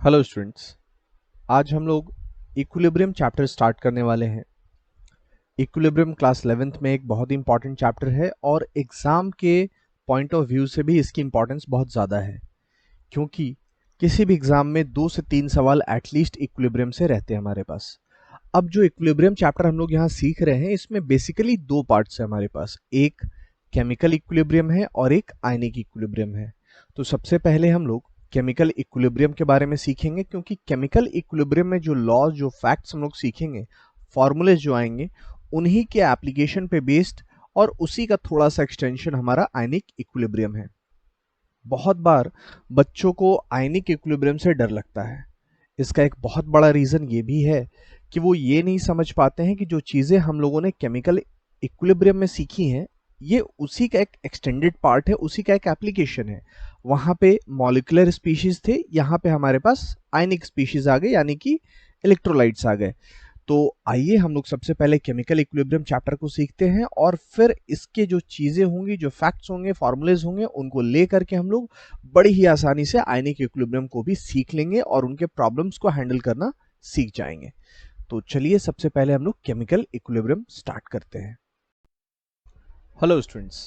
Hello students, आज हम लोग इक्विलिब्रियम चैप्टर स्टार्ट करने वाले हैं। इक्विलिब्रियम क्लास 11th में एक बहुत ही इंपॉर्टेंट चैप्टर है और एग्जाम के पॉइंट ऑफ व्यू से भी इसकी इंपॉर्टेंस बहुत ज़्यादा है, क्योंकि किसी भी एग्जाम में 2 से 3 सवाल एटलीस्ट इक्विलिब्रियम से रहते हैं हमारे पास। अब जो इक्विलिब्रियम चैप्टर हम लोग यहाँ सीख रहे हैं, इसमें बेसिकली दो पार्ट्स है हमारे पास। एक केमिकल इक्विलिब्रियम है और एक आयनिक इक्विलिब्रियम है। तो सबसे पहले हम लोग केमिकल इक्विलिब्रियम के बारे में सीखेंगे, क्योंकि केमिकल इक्विलिब्रियम में जो लॉज, जो फैक्ट्स हम लोग सीखेंगे, फॉर्मूले जो आएंगे, उन्हीं के एप्लीकेशन पे बेस्ड और उसी का थोड़ा सा एक्सटेंशन हमारा आयनिक इक्विलिब्रियम है। बहुत बार बच्चों को आयनिक इक्विलिब्रियम से डर लगता है। इसका एक बहुत बड़ा रीजन ये भी है कि वो ये नहीं समझ पाते हैं कि जो चीजें हम लोगों ने केमिकल इक्विलिब्रियम में सीखी हैं, ये उसी का एक एक्सटेंडेड पार्ट है, उसी का एक एप्लीकेशन है। वहां पे मॉलिक्यूलर स्पीशीज थे, यहाँ पे हमारे पास आयनिक स्पीशीज आ गए, यानी कि इलेक्ट्रोलाइट्स आ गए। तो आइए हम लोग सबसे पहले केमिकल इक्विलिब्रियम चैप्टर को सीखते हैं और फिर इसके जो चीजें होंगी, जो फैक्ट्स होंगे, फॉर्मूलेज होंगे, उनको ले करके हम लोग बड़ी ही आसानी से आयनिक इक्विलिब्रियम को भी सीख लेंगे और उनके प्रॉब्लम्स को हैंडल करना सीख जाएंगे। तो चलिए सबसे पहले हम लोग केमिकल इक्विलिब्रियम स्टार्ट करते हैं। हेलो स्टूडेंट्स,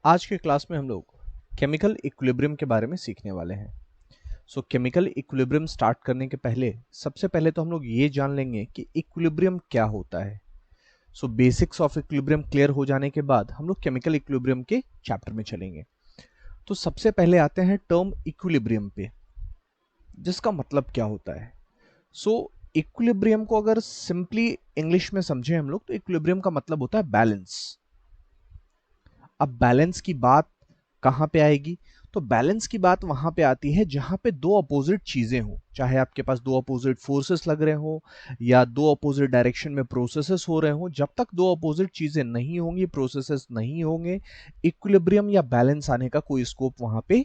आज के क्लास में हम लोग केमिकल इक्विलिब्रियम के बारे में सीखने वाले हैं। केमिकल इक्विलिब्रियम स्टार्ट करने के पहले सबसे पहले तो हम लोग ये जान लेंगे कि इक्विलिब्रियम क्या होता है। बेसिक्स ऑफ इक्विलिब्रियम क्लियर हो जाने के बाद हम लोग केमिकल इक्विलिब्रियम के चैप्टर में चलेंगे। तो सबसे पहले आते हैं टर्म इक्विलिब्रियम पे, जिसका मतलब क्या होता है। इक्विलिब्रियम को अगर सिंपली इंग्लिश में समझें हम लोग, तो इक्विलिब्रियम का मतलब होता है बैलेंस। अब बैलेंस की बात कहां पे आएगी? तो बैलेंस की बात वहां पे आती है जहां पे दो अपोजिट चीजें हो, चाहे आपके पास दो अपोजिट फोर्सेस लग रहे हो या दो अपोजिट डायरेक्शन में प्रोसेसेस हो रहे हो। जब तक दो अपोजिट चीजें नहीं होंगी, प्रोसेसेस नहीं होंगे, इक्विलिब्रियम या बैलेंस आने का कोई स्कोप वहां पे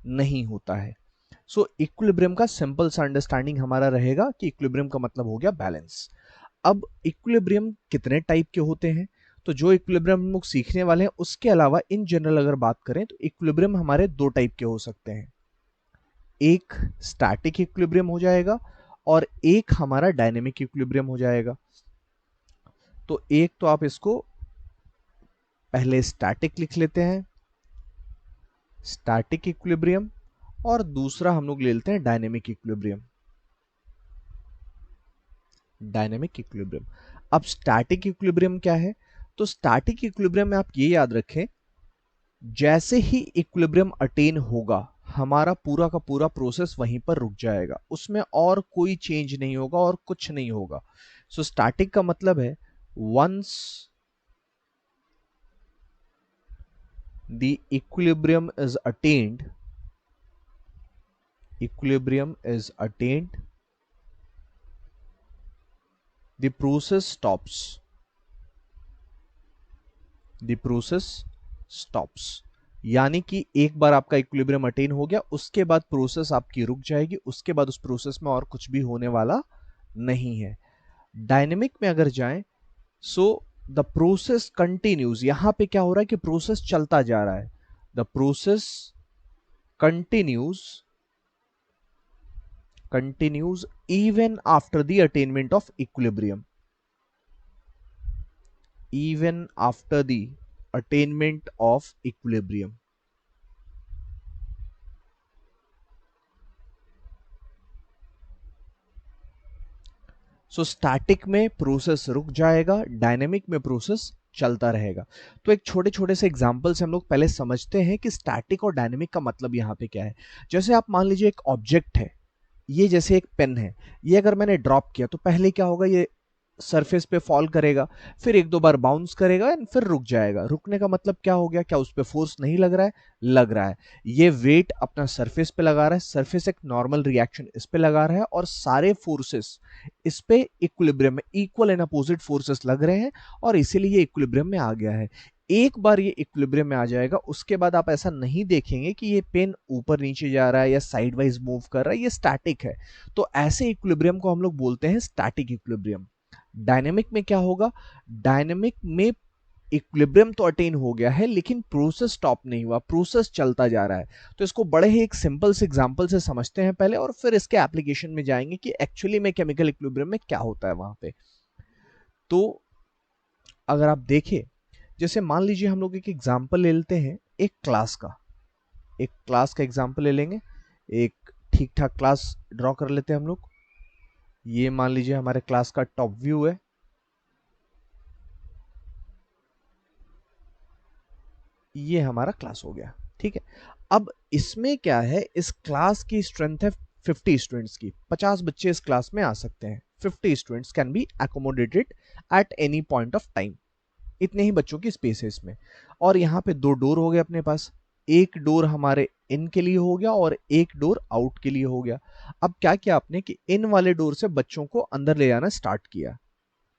नहीं होता है। इक्विलिब्रियम का सिंपल सा अंडरस्टैंडिंग हमारा रहेगा कि इक्विलिब्रियम का मतलब हो गया बैलेंस। अब इक्विलिब्रियम कितने टाइप के होते हैं? तो जो इक्विलिब्रियम हम लोग सीखने वाले हैं, उसके अलावा इन जनरल अगर बात करें तो इक्विलिब्रियम हमारे दो टाइप के हो सकते हैं। एक स्टैटिक इक्विलिब्रियम हो जाएगा और एक हमारा डायनेमिक इक्विलिब्रियम हो जाएगा। तो एक तो आप इसको पहले स्टैटिक लिख लेते हैं, स्टैटिक इक्विलिब्रियम, और दूसरा हम लोग ले लेते हैं डायनेमिक इक्विलिब्रियम, डायनेमिक इक्विलिब्रियम। अब स्टैटिक इक्विलिब्रियम क्या है? तो स्टैटिक इक्विलिब्रियम में आप ये याद रखें, जैसे ही इक्विलिब्रियम अटेन होगा, हमारा पूरा का पूरा प्रोसेस वहीं पर रुक जाएगा, उसमें और कोई चेंज नहीं होगा और कुछ नहीं होगा। स्टैटिक का मतलब है once the equilibrium is attained, equilibrium is attained, the process stops, the process stops। यानी कि एक बार आपका इक्विलिब्रियम अटेन हो गया, उसके बाद प्रोसेस आपकी रुक जाएगी, उसके बाद उस प्रोसेस में और कुछ भी होने वाला नहीं है। डायनेमिक में अगर जाएं, द प्रोसेस कंटिन्यूज। यहां पे क्या हो रहा है कि प्रोसेस चलता जा रहा है, the process continues even after the attainment of equilibrium, even after the attainment of equilibrium। Static में प्रोसेस रुक जाएगा, डायनेमिक में प्रोसेस चलता रहेगा। तो एक छोटे छोटे से एग्जांपल से हम लोग पहले समझते हैं कि स्टैटिक और डायनेमिक का मतलब यहां पे क्या है। जैसे आप मान लीजिए एक ऑब्जेक्ट है, ये जैसे एक पेन है, ये अगर मैंने ड्रॉप किया तो पहले क्या होगा, ये सरफेस पे फॉल करेगा, फिर एक दो बार बाउंस करेगा एंड फिर रुक जाएगा। रुकने का मतलब क्या हो गया? क्या उस पे फोर्स नहीं लग रहा है? लग रहा है। ये वेट अपना सरफेस पे लगा रहा है, सरफेस एक नॉर्मल रिएक्शन इस पे लगा रहा है और सारे फोर्सेस इस पे इक्विलिब्रियम में इक्वल एंड अपोजिट फोर्सेस लग रहे हैं और इसीलिए ये इक्विलिब्रियम में आ गया है। एक बार ये इक्विलिब्रियम में आ जाएगा, उसके बाद आप ऐसा नहीं देखेंगे कि ये पेन ऊपर नीचे जा रहा है या साइड वाइज मूव कर रहा है, ये स्टैटिक है। तो ऐसे इक्विलिब्रियम को हम लोग बोलते हैं स्टैटिक इक्विलिब्रियम। डायनेमिक में क्या होगा? डायनेमिक में इक्विलिब्रियम तो अटेन हो गया है लेकिन प्रोसेस स्टॉप नहीं हुआ, प्रोसेस चलता जा रहा है। तो इसको बड़े ही एक सिंपल से एग्जांपल से समझते हैं पहले, और फिर इसके एप्लीकेशन में जाएंगे कि एक्चुअली में केमिकल इक्विलिब्रियम में क्या होता है वहां पे। तो अगर आप देखें, जैसे मान लीजिए हम लोग एक एग्जांपल ले लेते हैं एक क्लास का एग्जांपल ले लेंगे। एक ठीक ठाक क्लास ड्रॉ कर लेते हैं हम लोग। ये मान लीजिए हमारे क्लास का टॉप व्यू है। ये हमारा क्लास हो गया, ठीक है। अब इसमें क्या है, इस क्लास की स्ट्रेंथ है 50 स्टूडेंट्स की, 50 बच्चे इस क्लास में आ सकते हैं। 50 students can be accommodated at any point of time. इतने ही बच्चों की स्पेस है इसमें। और यहाँ पे 2 डोर हो गए अपने पास, एक डोर हमारे इन के लिए हो गया और एक डोर आउट के लिए हो गया। अब क्या किया आपने कि इन वाले डोर से बच्चों को अंदर ले जाना स्टार्ट किया,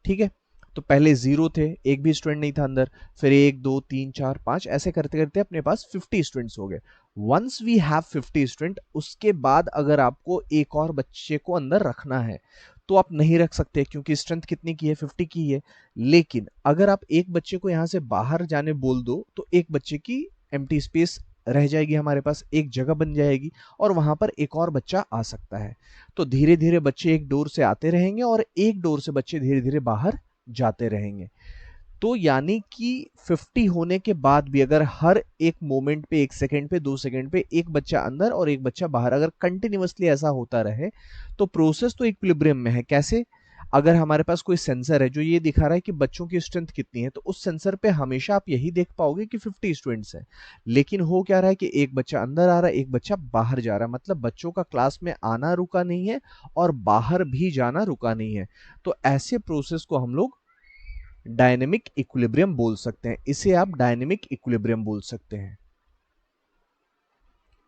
ठीक है। तो पहले 0 थे, एक भी स्टूडेंट नहीं था अंदर, फिर 1 2 3 4 5 ऐसे करते करते अपने पास 50 स्टूडेंट्स हो गए। वंस वी हैव 50 स्टूडेंट, उसके बाद अगर आपको एक और बच्चे को अंदर रखना है तो आप नहीं रख सकते, क्योंकि स्ट्रेंथ कितनी की है, 50 की है। लेकिन अगर आप एक बच्चे को यहां से बाहर जाने बोल दो तो एक बच्चे की एम्प्टी स्पेस रह जाएगी, हमारे पास एक जगह बन जाएगी और वहां पर एक और बच्चा आ सकता है। तो धीरे धीरे बच्चे एक डोर से आते रहेंगे और एक डोर से बच्चे धीरे धीरे बाहर जाते रहेंगे। तो यानी कि 50 होने के बाद भी अगर हर एक मोमेंट पे, 1 सेकंड पे, 2 सेकंड पे एक बच्चा अंदर और एक बच्चा बाहर, अगर कंटिन्यूअसली ऐसा होता रहे तो प्रोसेस तो इक्विलिब्रियम में है। कैसे? अगर हमारे पास कोई सेंसर है जो ये दिखा रहा है कि बच्चों की स्ट्रेंथ कितनी है, तो उस सेंसर पे हमेशा आप यही देख पाओगे कि 50 स्टूडेंट्स हैं। लेकिन हो क्या रहा है कि एक बच्चा अंदर आ रहा है, एक बच्चा बाहर जा रहा है, मतलब बच्चों का क्लास में आना रुका नहीं है और बाहर भी जाना रुका नहीं है। तो ऐसे प्रोसेस को हम लोग डायनेमिक इक्विलिब्रियम बोल सकते हैं। इसे आप डायनेमिक इक्विलिब्रियम बोल सकते हैं।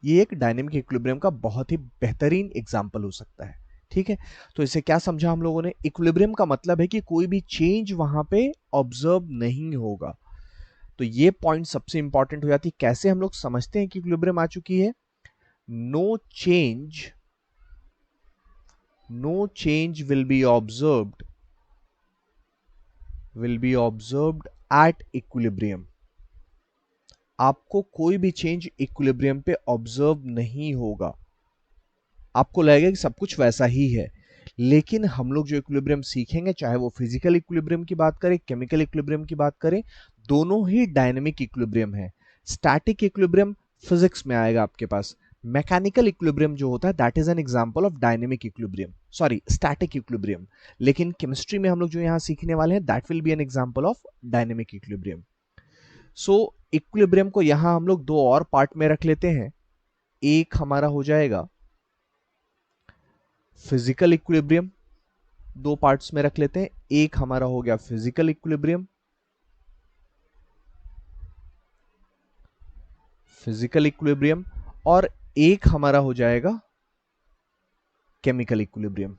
ये एक डायनेमिक इक्विलिब्रियम का बहुत ही बेहतरीन एग्जाम्पल हो सकता है, ठीक है। तो इसे क्या समझा हम लोगों ने? इक्विलिब्रियम का मतलब है कि कोई भी चेंज वहां पे ऑब्जर्व नहीं होगा। तो ये पॉइंट सबसे इंपॉर्टेंट हो जाती है। कैसे हम लोग समझते हैं कि इक्विलिब्रियम आ चुकी है? No change will be observed at equilibrium। आपको कोई भी चेंज इक्विलिब्रियम पे ऑब्जर्व नहीं होगा। आपको लगेगा कि सब कुछ वैसा ही है, लेकिन हम लोग जो इक्विलिब्रियम सीखेंगे, चाहे वो फिजिकल इक्विलिब्रियम की बात करें, केमिकल इक्विलिब्रियम की बात करें, दोनों ही डायनेमिक इक्विलिब्रियम है। स्टैटिक इक्विलिब्रियम फिजिक्स में आएगा आपके पास। मैकेनिकल इक्विलिब्रियम जो होता है that is an example of dynamic equilibrium, sorry static equilibrium. लेकिन केमिस्ट्री में हम लोग जो यहां सीखने वाले हैं that will be an example of dynamic equilibrium. So equilibrium को यहां हम लोग 2 और पार्ट में रख लेते हैं। एक हमारा हो जाएगा फिजिकल इक्विलिब्रियम, 2 पार्ट्स में रख लेते हैं। एक हमारा हो गया फिजिकल इक्विलिब्रियम, और एक हमारा हो जाएगा chemical equilibrium.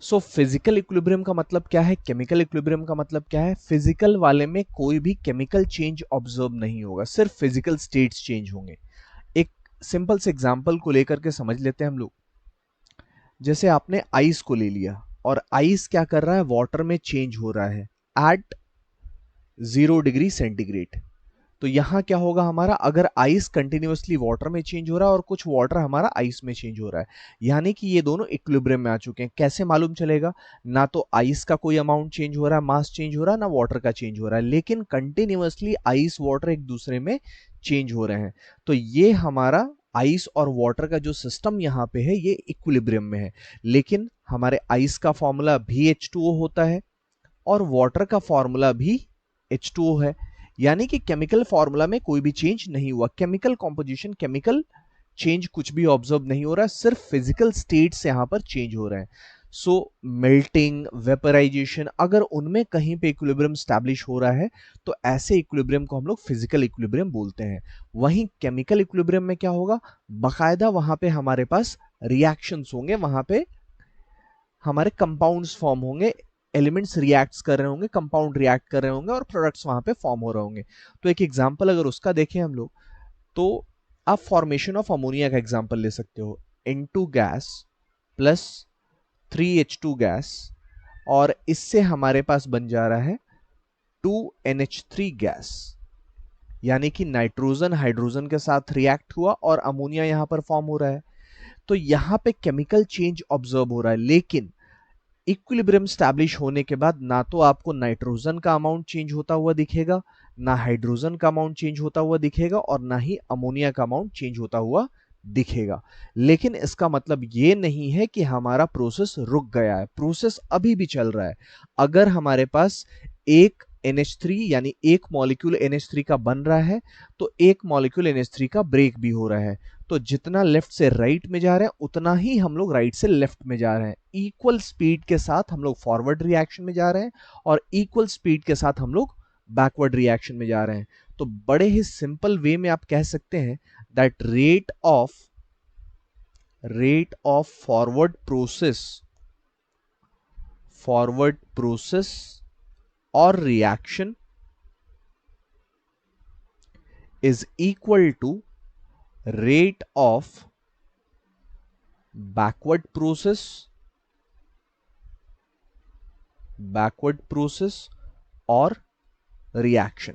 So physical equilibrium का मतलब क्या है, केमिकल इक्विलिब्रियम का मतलब क्या है? फिजिकल वाले में कोई भी केमिकल चेंज ऑब्जर्व नहीं होगा, सिर्फ फिजिकल स्टेट्स चेंज होंगे। एक सिंपल से एग्जांपल को लेकर के समझ लेते हैं हम लोग। जैसे आपने आइस को ले लिया और आइस क्या कर रहा है, वाटर में चेंज हो रहा है एट 0 डिग्री सेंटीग्रेड। तो यहां क्या होगा हमारा, अगर आइस कंटिन्यूअसली वाटर में चेंज हो रहा है और कुछ वाटर हमारा आइस में चेंज हो रहा है, यानी कि ये दोनों इक्विलिब्रियम में आ चुके हैं। कैसे मालूम चलेगा? ना तो आइस का कोई अमाउंट चेंज हो रहा है, मास चेंज हो रहा है, ना वाटर का चेंज हो रहा है, लेकिन कंटिन्यूअसली आइस वाटर एक दूसरे में चेंज हो रहे हैं। तो ये हमारा आइस और वाटर का जो सिस्टम यहाँ पे है ये इक्विलिब्रियम में है। लेकिन हमारे आइस का फॉर्मूला भी H2O होता है और वाटर का फॉर्मूला भी H2O है, यानी कि केमिकल फॉर्मूला में कोई भी चेंज नहीं हुआ। केमिकल कॉम्पोजिशन, केमिकल चेंज कुछ भी ऑब्जर्व नहीं हो रहा है, सिर्फ फिजिकल स्टेट्स यहां पर चेंज हो रहे हैं। सो मेल्टिंग, वेपराइजेशन, अगर उनमें कहीं पे इक्विलिब्रियम स्टैब्लिश हो रहा है तो ऐसे इक्विलिब्रियम को हम लोग फिजिकल इक्विलिब्रियम बोलते हैं। वहीं केमिकल इक्विलिब्रियम में क्या होगा, बाकायदा वहां पे हमारे पास रिएक्शंस होंगे, वहां पे हमारे कंपाउंड्स फॉर्म होंगे, एलिमेंट्स रिएक्ट्स कर रहे होंगे, कंपाउंड रिएक्ट कर रहे होंगे और प्रोडक्ट्स वहां पे फॉर्म हो रहे होंगे। तो एक एग्जांपल अगर उसका देखें हम लोग, तो आप फॉर्मेशन ऑफ अमोनिया का एग्जांपल ले सकते हो। N2 gas plus 3H2 gas, और इससे हमारे पास बन जा रहा है 2NH3 गैस, यानी कि नाइट्रोजन हाइड्रोजन के साथ रिएक्ट हुआ और अमोनिया यहां पर फॉर्म हो रहा है। तो यहां पे केमिकल चेंज ऑब्जर्व हो रहा है, लेकिन इक्विलिब्रियम स्टैब्लिश होने के बाद ना तो आपको नाइट्रोजन का अमाउंट चेंज होता हुआ दिखेगा, ना हाइड्रोजन का अमाउंट चेंज होता हुआ दिखेगा, और ना ही अमोनिया का अमाउंट चेंज होता हुआ दिखेगा। लेकिन इसका मतलब ये नहीं है कि हमारा प्रोसेस रुक गया है, प्रोसेस अभी भी चल रहा है। अगर हमारे पास एक NH3 यानी एक मॉलिक्यूल NH3 का बन रहा है, तो एक मॉलिक्यूल NH3 का ब्रेक भी हो रहा है। तो जितना लेफ्ट से राइट में जा रहे हैं उतना ही हम लोग राइट से लेफ्ट में जा रहे हैं। इक्वल स्पीड के साथ हम लोग फॉरवर्ड रिएक्शन में जा रहे हैं और इक्वल स्पीड के साथ हम लोग बैकवर्ड रिएक्शन में जा रहे हैं। तो बड़े ही सिंपल वे में आप कह सकते हैं that rate of forward process और reaction is equal to rate of backward process और रिएक्शन।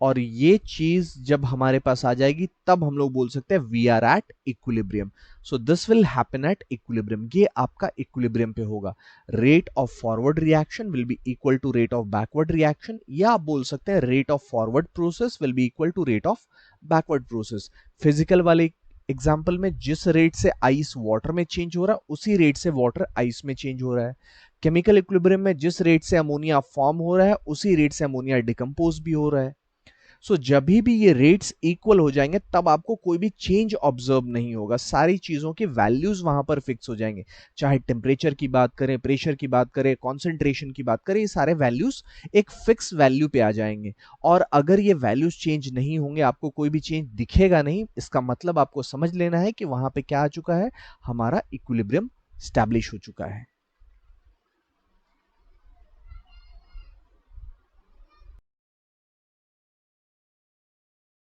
और ये चीज जब हमारे पास आ जाएगी तब हम लोग बोल सकते हैं we are at equilibrium. So this will happen at equilibrium, ये आपका इक्विलिब्रियम पे होगा। Rate of forward reaction will be equal to rate of backward reaction, या आप बोल सकते हैं rate of forward process will be equal to rate of backward process. Physical वाले एग्जाम्पल में जिस रेट से आइस वाटर में चेंज हो रहा है उसी रेट से वाटर आइस में चेंज हो रहा है। केमिकल इक्विलिब्रियम में जिस रेट से अमोनिया फॉर्म हो रहा है उसी रेट से अमोनिया डिकम्पोज भी हो रहा है। सो जब भी ये रेट्स इक्वल हो जाएंगे तब आपको कोई भी चेंज ऑब्जर्व नहीं होगा, सारी चीजों के वैल्यूज वहां पर फिक्स हो जाएंगे। चाहे टेम्परेचर की बात करें, प्रेशर की बात करें, कॉन्सेंट्रेशन की बात करें, ये सारे वैल्यूज एक फिक्स वैल्यू पे आ जाएंगे। और अगर ये वैल्यूज चेंज नहीं होंगे, आपको कोई भी चेंज दिखेगा नहीं, इसका मतलब आपको समझ लेना है कि वहां पे क्या आ चुका है, हमारा इक्विलिब्रियम स्टैब्लिश हो चुका है।